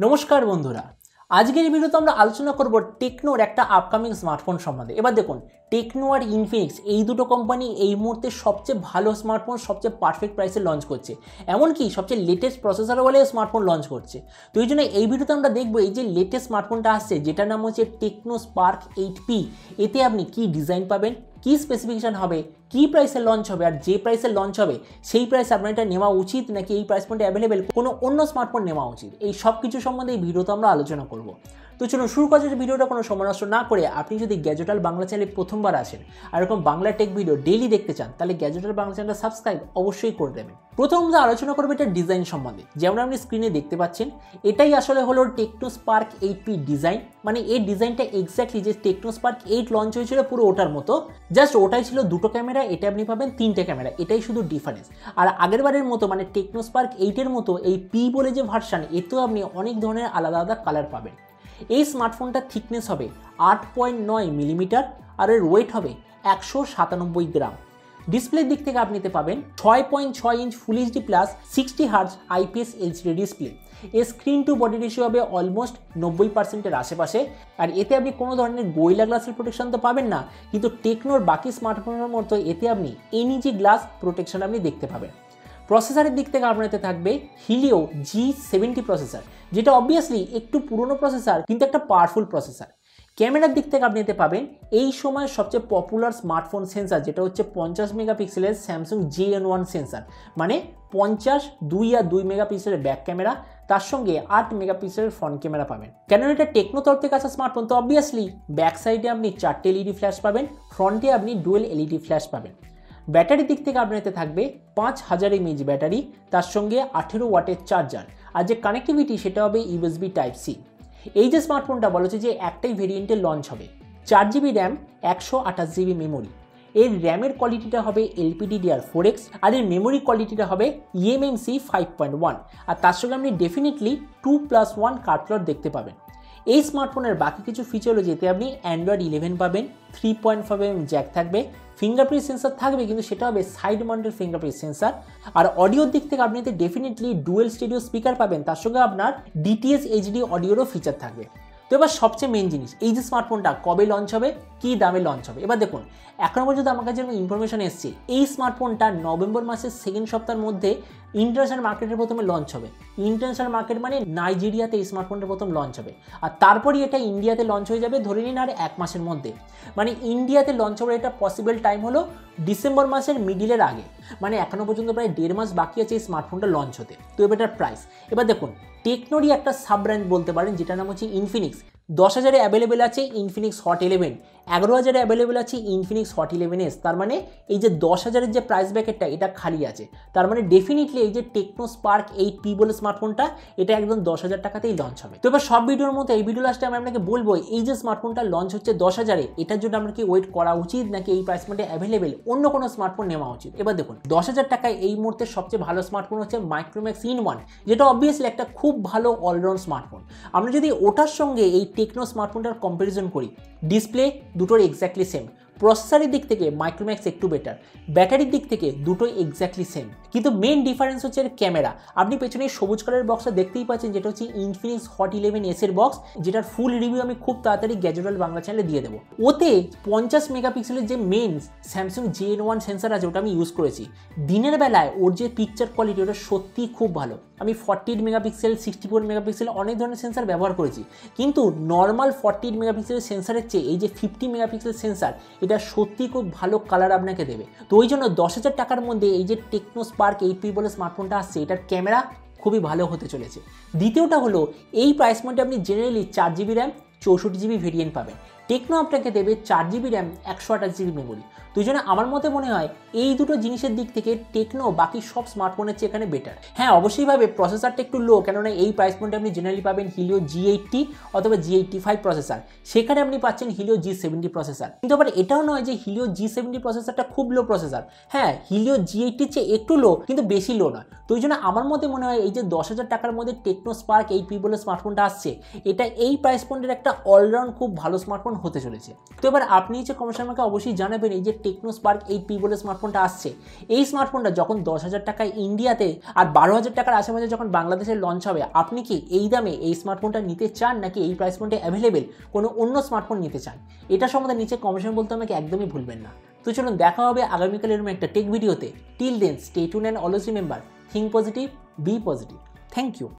নমস্কার বন্ধুরা, আজকের এই ভিডিওতে আমরা আলোচনা করব টেকনোর একটা আপকামিং স্মার্টফোন সম্বন্ধে। এবার দেখুন, টেকনো আর ইনফিনিক্স এই দুটো কোম্পানি এই মুহূর্তে সবচেয়ে ভালো স্মার্টফোন সবচেয়ে পারফেক্ট প্রাইসে লঞ্চ করছে, এমনকি সবচেয়ে লেটেস্ট প্রসেসর বলে স্মার্টফোন লঞ্চ করছে। তো এই জন্য এই ভিডিওতে আমরা দেখবো এই যে লেটেস্ট স্মার্টফোনটা আসছে, যেটার নাম হচ্ছে টেকনো স্পার্ক 8P। এতে আপনি কি ডিজাইন পাবেন, কি স্পেসিফিকেশন হবে, কি প্রাইসে লঞ্চ হবে, আর যে প্রাইসে লঞ্চ হবে সেই প্রাইসে আপনার এটা নেওয়া উচিত নাকি এই প্রাইস পয়েন্টে অ্যাভেলেবেল কোনো অন্য স্মার্টফোন নেওয়া উচিত, এই সব কিছু সম্বন্ধে এই ভিডিওতে আমরা আলোচনা করব। তো চলুন শুরু করা যাচ্ছে ভিডিওটা কোনো সময় নষ্ট না করে। আপনি যদি গ্যাজেট ওয়ার্ল্ড বাংলা চ্যানেলে প্রথমবার আসেন আর এরকম বাংলা টেক ভিডিও ডেইলি দেখতে চান, তাহলে গ্যাজেট ওয়ার্ল্ড বাংলা চ্যানেলটা সাবস্ক্রাইব অবশ্যই করে দেবেন। প্রথম আমরা আলোচনা করবো এটা ডিজাইন সম্বন্ধে। যেমন আপনি স্ক্রিনে দেখতে পাচ্ছেন, এটাই আসলে হলো টেকনো স্পার্ক 8P ডিজাইন। মানে এই ডিজাইনটা এক্স্যাক্টলি যে টেকনো স্পার্ক 8 লঞ্চ হয়েছিল পুরো ওটার মতো, জাস্ট ওটাই ছিল দুটো ক্যামেরা, এটা আপনি পাবেন তিনটে ক্যামেরা, এটাই শুধু ডিফারেন্স। আর আগের বারের মতো মানে টেকনো স্পার্ক 8-এর মতো এই পি বলে যে ভার্সান, এতেও আপনি অনেক ধরনের আলাদা আলাদা কালার পাবেন। এই স্মার্টফোনটার থিকনেস হবে 8.9 মিলিমিটার আর এর ওয়েট হবে 197 গ্রাম। ডিসপ্লের দিক থেকে আপনি নিতে পাবেন 6.6 inch full HD plus 60 hertz IPS LCD display. এর স্ক্রিন টু বডি রেশিও হবে অলমোস্ট 90%-এর আশেপাশে। আর এতে আপনি কোনো ধরনের গোরিলা গ্লাসের প্রোটেকশন তো পাবেন না, কিন্তু টেকনোর বাকি স্মার্টফোনের মতো এতে আপনি এনইজি গ্লাস প্রোটেকশন আপনি দেখতে পাবেন। প্রসেসরের দিক থেকে আপনার এতে থাকবে হিলিও G70 প্রসেসর, যেটা অবভিয়াসলি একটু পুরনো প্রসেসর কিন্তু একটা পাওয়ারফুল প্রসেসর। ক্যামেরার দিক থেকে আপনি এতে পাবেন এই সময়ের সবচেয়ে পপুলার স্মার্টফোন সেন্সার, যেটা হচ্ছে 50 মেগাপিক্সেলের স্যামসাং JN1 সেন্সার। মানে 50, 2 আর 2 মেগাপিক্সেলের ব্যাক ক্যামেরা, তার সঙ্গে 8 মেগাপিক্সেলের ফ্রন্ট ক্যামেরা পাবেন। কেন এটা টেকনো তরফ থেকে আসা স্মার্টফোন, তো অবভিয়াসলি ব্যাক সাইডে আপনি 4টে এলইডি ফ্ল্যাশ পাবেন, ফ্রন্টে আপনি ডুয়েল এলইডি ফ্ল্যাশ পাবেন। ব্যাটারির দিক থেকে আপনার এতে থাকবে 5000 mAh ব্যাটারি, তার সঙ্গে 18 ওয়াটের চার্জার। আর যে কানেক্টিভিটি সেটা হবে USB Type-C। এই যে স্মার্টফোনটা বলা হচ্ছে যে একটাই ভেরিয়েন্টে লঞ্চ হবে, 4GB র্যাম, 128GB মেমোরি। এর র্যামের কোয়ালিটিটা হবে LPDDR4X আর এর মেমোরি কোয়ালিটিটা হবে eMMC 5.1। আর তার সঙ্গে আপনি ডেফিনেটলি 2+1 কার্ড স্লট দেখতে পাবেন। এই স্মার্টফোনের বাকি কিছু ফিচার হলো যেতে আপনি Android 11 পাবেন, 3.5mm জ্যাক থাকবে, ফিঙ্গারপ্রিন্ট সেন্সার থাকবে কিন্তু সেটা হবে সাইড মাউন্টেড ফিঙ্গারপ্রিন্ট সেন্সার। আর অডিওর দিক থেকে আপনি এতে ডেফিনেটলি ডুয়েল স্টেরিও স্পিকার পাবেন, তার সঙ্গে আপনার DTS HD অডিওরও ফিচার থাকবে। তো এবার সবচেয়ে মেন জিনিস, এই যে স্মার্টফোনটা কবে লঞ্চ হবে, কী দামে লঞ্চ হবে। এবার দেখুন, এখনও পর্যন্ত আমার কাছে যেরকম ইনফরমেশন এসছে, এই স্মার্টফোনটা নভেম্বর মাসের সেকেন্ড সপ্তাহের মধ্যে ইন্টারন্যাশনাল মার্কেটের প্রথমে লঞ্চ হবে। ইন্টারন্যাশনাল মার্কেট মানে নাইজেরিয়াতে এই স্মার্টফোনটা প্রথম লঞ্চ হবে, আর তারপরই এটা ইন্ডিয়াতে লঞ্চ হয়ে যাবে ধরে নিন আর 1 মাসের মধ্যে। মানে ইন্ডিয়াতে লঞ্চ হওয়ার এটা পসিবল টাইম হলো ডিসেম্বর মাসের মিডিলের আগে। মানে এখনও পর্যন্ত প্রায় 1.5 মাস বাকি আছে এই স্মার্টফোনটা লঞ্চ হতে। তো এটার প্রাইস, এবার দেখুন, টেকনোরই একটা সাব ব্র্যান্ড বলতে পারেন যেটার নাম হচ্ছে ইনফিনিক্স। 10,000-এ অ্যাভেলেবেল আছে ইনফিনিক্স হট 11, 11,000-এ অ্যাভেলেবেল আছে ইনফিনিক্স হট 11s। তার মানে এই যে 10,000-এর যে প্রাইস ব্র্যাকেটটা এটা খালি আছে, তার মানে ডেফিনেটলি এই যে টেকনো স্পার্ক 8P বলে স্মার্টফোনটা এটা একদম 10,000 টাকাতেই লঞ্চ হবে। তো এবার সব ভিডিওর মতো এই ভিডিও লাস্টে আমি আপনাকে বলবো এই যে স্মার্টফোনটা লঞ্চ হচ্ছে 10,000-এ, এটার জন্য আমরা কি ওয়েট করা উচিত নাকি এই প্রাইস পয়েন্টে অ্যাভেলেবেল অন্য কোনো স্মার্টফোন নেওয়া উচিত। এবার দেখুন, 10,000 টাকায় এই মুহূর্তে সবচেয়ে ভালো স্মার্টফোন হচ্ছে মাইক্রোম্যাক্স ইন-1, যেটা অবভিয়াসলি একটা খুব ভালো অলরাউন্ড স্মার্টফোন। আমরা যদি ওটার সঙ্গে এই টেকনো স্মার্টফোনটার কম্পারিজন করি, ডিসপ্লে দুটোর এক্স্যাক্টলি সেম, প্রসেসরের দিক থেকে মাইক্রোম্যাক্স একটু বেটার, ব্যাটারির দিক থেকে দুটোই এক্স্যাক্টলি সেম, কিন্তু মেন ডিফারেন্স হচ্ছে এর ক্যামেরা। আপনি পেছনে সবুজ কালারের বক্সটা দেখতেই পাচ্ছেন, যেটা হচ্ছে ইনফিনিক্স হট 11s এর বক্স, যেটার ফুল রিভিউ আমি খুব তাড়াতাড়ি গ্যাজেট ওয়ার্ল্ড বাংলা চ্যানেলে দিয়ে দেবো। ওতে 50 মেগাপিক্সেলের যে মেন স্যামসাং JN1 সেন্সার আছে ওটা আমি ইউজ করেছি। দিনের বেলায় ওর যে পিকচার কোয়ালিটি ওটা সত্যিই খুব ভালো। আমি 48 মেগাপিক্সেল, 64 মেগাপিক্সেল অনেক ধরনের সেন্সার ব্যবহার করেছি, কিন্তু নর্মাল 48 মেগাপিক্সেলের সেন্সারের চেয়ে এই যে 50 মেগাপিক্সেল সেন্সার এটা সত্যি খুব ভালো কালার আপনাকে দেবে। তো ওই জন্য 10,000 টাকার মধ্যে এই যে টেকনো স্পার্ক 8P বলে স্মার্টফোনটা আসছে, এটার ক্যামেরা খুবই ভালো হতে চলেছে। দ্বিতীয়টা হলো এই প্রাইস পয়েন্টে আপনি generally 4GB RAM, 64GB variant পাবেন। টেকনো আপনাকে দেবে 4GB র্যাম, 128GB মেমোরি। তো এই জন্য আমার মতে মনে হয় এই দুটো জিনিসের দিক থেকে টেকনো বাকি সব স্মার্টফোনের চেয়ে এখানে বেটার। হ্যাঁ, অবশ্যই ভাবে প্রসেসরটা একটু লো, কেননা এই প্রাইস পয়েন্টে আপনি জেনারেলি পাবেন হিলিও G80 অথবা G85 প্রসেসর, সেখানে আপনি পাচ্ছেন হিলিও G70 প্রসেসর। কিন্তু আবার এটাও নয় যে হিলিও G70 প্রসেসরটা খুব লো প্রসেসর। হ্যাঁ, হিলিও G80 চেয়ে একটু লো, কিন্তু বেশি লো নয়। তো ওই জন্য আমার মতে মনে হয় এই যে 10,000 টাকার মধ্যে টেকনো স্পার্ক 8P বলে স্মার্টফোনটা আসছে, এটা এই প্রাইস পয়েন্টের একটা অলরাউন্ড খুব ভালো স্মার্টফোন হতে চলেছে। তো এবার আপনি যে কমেন্টে আমাকে অবশ্যই জানাবেন এই যে টেকনো স্পার্ক 8P বলে স্মার্টফোনটা আসছে, এই স্মার্টফোনটা যখন 10,000 টাকায় ইন্ডিয়াতে আর 12,000 টাকার আশেপাশে যখন বাংলাদেশে লঞ্চ হবে, আপনি কি এই দামে এই স্মার্টফোনটা নিতে চান নাকি এই প্রাইস পয়েন্টে অ্যাভেলেবেল কোনো অন্য স্মার্টফোন নিতে চান? এটা সম্বন্ধে নিচে কমেন্ট বলতে আমাকে একদমই ভুলবেন না। তো চলুন দেখা হবে আগামীকাল এরকম একটা টেক ভিডিওতে। Till then stay tuned and always remember, think positive, be positive. Thank you.